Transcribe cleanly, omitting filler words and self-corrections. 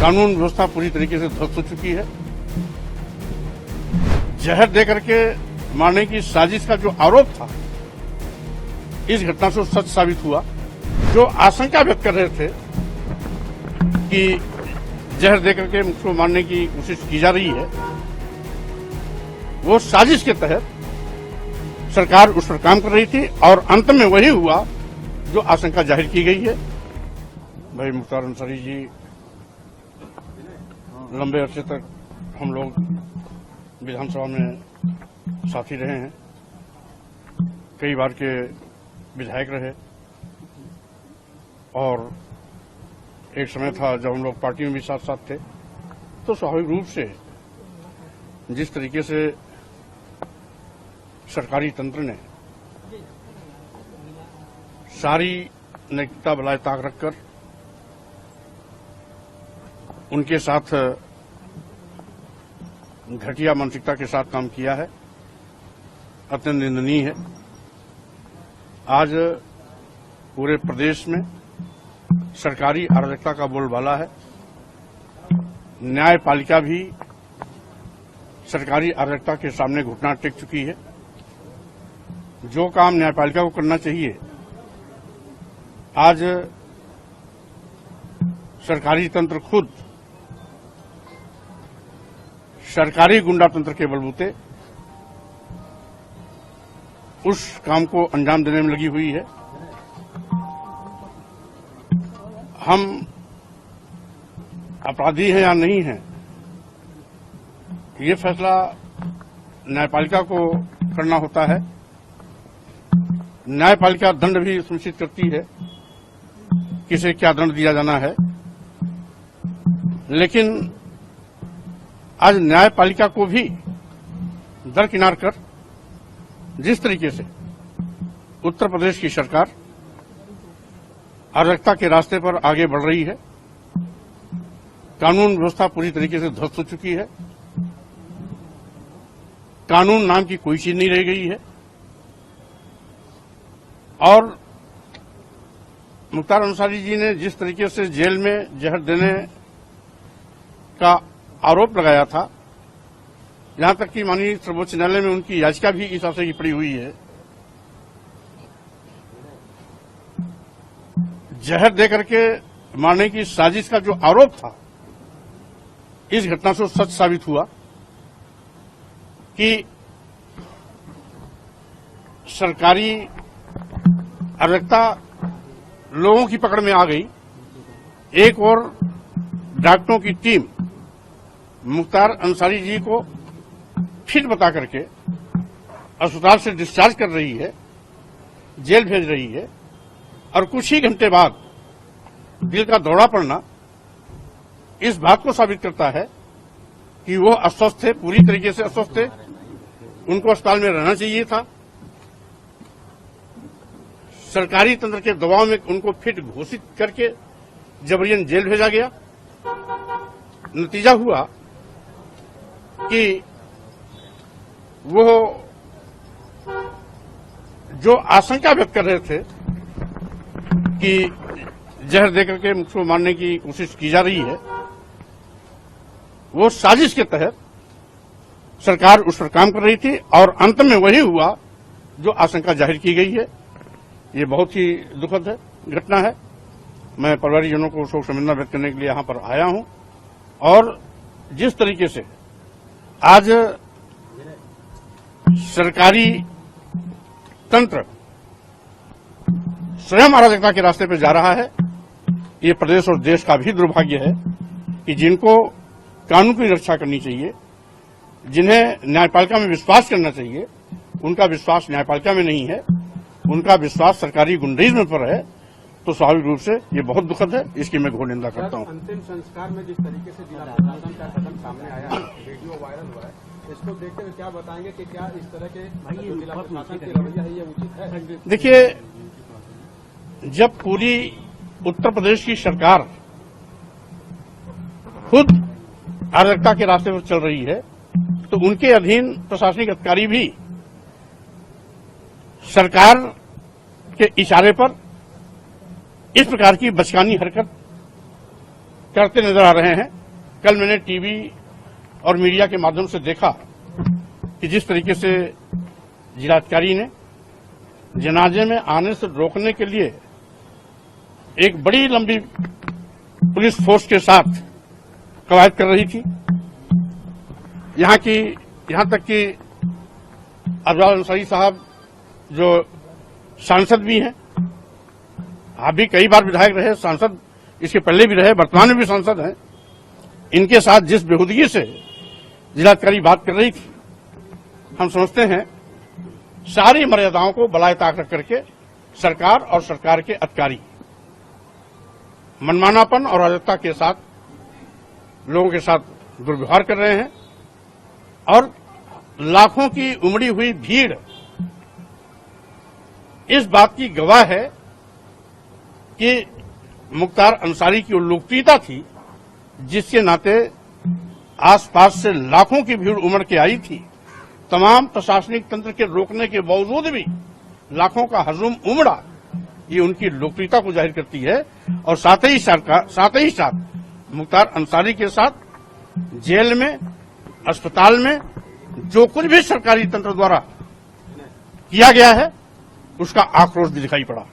कानून व्यवस्था पूरी तरीके से ध्वस्त हो चुकी है। जहर देकर के मारने की साजिश का जो आरोप था, इस घटना से सच साबित हुआ। जो आशंका व्यक्त कर रहे थे कि जहर देकर के मुझको मारने की कोशिश की जा रही है, वो साजिश के तहत सरकार उस पर काम कर रही थी और अंत में वही हुआ जो आशंका जाहिर की गई है। भाई मुख्तार अंसारी जी लंबे अरसे तक हम लोग विधानसभा में साथी रहे हैं, कई बार के विधायक रहे और एक समय था जब हम लोग पार्टी में भी साथ साथ थे। तो स्वाभाविक रूप से जिस तरीके से सरकारी तंत्र ने सारी नैतिकता बलाए ताक रखकर उनके साथ घटिया मानसिकता के साथ काम किया है, अत्यंत निंदनीय है। आज पूरे प्रदेश में सरकारी अराजकता का बोलबाला है। न्यायपालिका भी सरकारी अराजकता के सामने घुटना टेक चुकी है। जो काम न्यायपालिका को करना चाहिए, आज सरकारी तंत्र खुद सरकारी गुंडा तंत्र के बलबूते उस काम को अंजाम देने में लगी हुई है। हम अपराधी हैं या नहीं हैं, ये फैसला न्यायपालिका को करना होता है। न्यायपालिका दंड भी सुनिश्चित करती है, किसे क्या दंड दिया जाना है। लेकिन आज न्यायपालिका को भी दरकिनार कर जिस तरीके से उत्तर प्रदेश की सरकार अराजकता के रास्ते पर आगे बढ़ रही है, कानून व्यवस्था पूरी तरीके से ध्वस्त हो चुकी है, कानून नाम की कोई चीज नहीं रह गई है। और मुख्तार अंसारी जी ने जिस तरीके से जेल में जहर देने का आरोप लगाया था, यहां तक कि माननीय सर्वोच्च न्यायालय में उनकी याचिका भी इस आशय की पड़ी हुई है। जहर देकर के मारने की साजिश का जो आरोप था, इस घटना से सच साबित हुआ कि सरकारी अराजकता लोगों की पकड़ में आ गई। एक और डॉक्टरों की टीम मुख्तार अंसारी जी को फिट बता करके अस्पताल से डिस्चार्ज कर रही है, जेल भेज रही है और कुछ ही घंटे बाद दिल का दौरा पड़ना इस बात को साबित करता है कि वो अस्वस्थ थे, पूरी तरीके से अस्वस्थ थे। उनको अस्पताल में रहना चाहिए था। सरकारी तंत्र के दबाव में उनको फिट घोषित करके जबरियन जेल भेजा गया। नतीजा हुआ कि वो जो आशंका व्यक्त कर रहे थे कि जहर देकर के मुझको मारने की कोशिश की जा रही है, वो साजिश के तहत सरकार उस पर काम कर रही थी और अंत में वही हुआ जो आशंका जाहिर की गई है। ये बहुत ही दुखद है, घटना है। मैं परिवारजनों को शोक संवेदना व्यक्त करने के लिए यहां पर आया हूं। और जिस तरीके से आज सरकारी तंत्र स्वयं अराजकता के रास्ते पर जा रहा है, ये प्रदेश और देश का भी दुर्भाग्य है कि जिनको कानून की रक्षा करनी चाहिए, जिन्हें न्यायपालिका में विश्वास करना चाहिए, उनका विश्वास न्यायपालिका में नहीं है, उनका विश्वास सरकारी गुंडइज्म पर है। तो स्वाभाविक रूप से ये बहुत दुखद है, इसकी मैं घोर निंदा करता हूं। अंतिम संस्कार में जिस तरीके से जिला प्रशासन का कदम सामने आया है, वीडियो वायरल हुआ है, इसको देखते हुए क्या बताएंगे कि क्या इस तरह के जो जिला प्रशासन की रवैया है ये उचित है? देखिए, जब पूरी उत्तर प्रदेश की सरकार खुद अराजकता के रास्ते पर चल रही है, तो उनके अधीन प्रशासनिक अधिकारी भी सरकार के इशारे पर इस प्रकार की बचकानी हरकत करते नजर आ रहे हैं। कल मैंने टीवी और मीडिया के माध्यम से देखा कि जिस तरीके से जिलाधिकारी ने जनाजे में आने से रोकने के लिए एक बड़ी लंबी पुलिस फोर्स के साथ कवायद कर रही थी, यहां तक कि अफजाल अंसारी साहब जो सांसद भी हैं, आप भी कई बार विधायक रहे, सांसद इसके पहले भी रहे, वर्तमान में भी सांसद हैं, इनके साथ जिस बेहूदगी से जिलाधिकारी बात कर रही थी, हम समझते हैं सारी मर्यादाओं को बलाए ताक रख करके सरकार और सरकार के अधिकारी मनमानापन और अराजकता के साथ लोगों के साथ दुर्व्यवहार कर रहे हैं और लाखों की उमड़ी हुई भीड़ इस बात की गवाह है कि मुख्तार अंसारी की वो लोकप्रियता थी जिसके नाते आसपास से लाखों की भीड़ उमड़ के आई थी। तमाम प्रशासनिक तंत्र के रोकने के बावजूद भी लाखों का हजूम उमड़ा, ये उनकी लोकप्रियता को जाहिर करती है। और साथ ही साथ मुख्तार अंसारी के साथ जेल में, अस्पताल में जो कुछ भी सरकारी तंत्र द्वारा किया गया है उसका आक्रोश भी दिखाई पड़ा।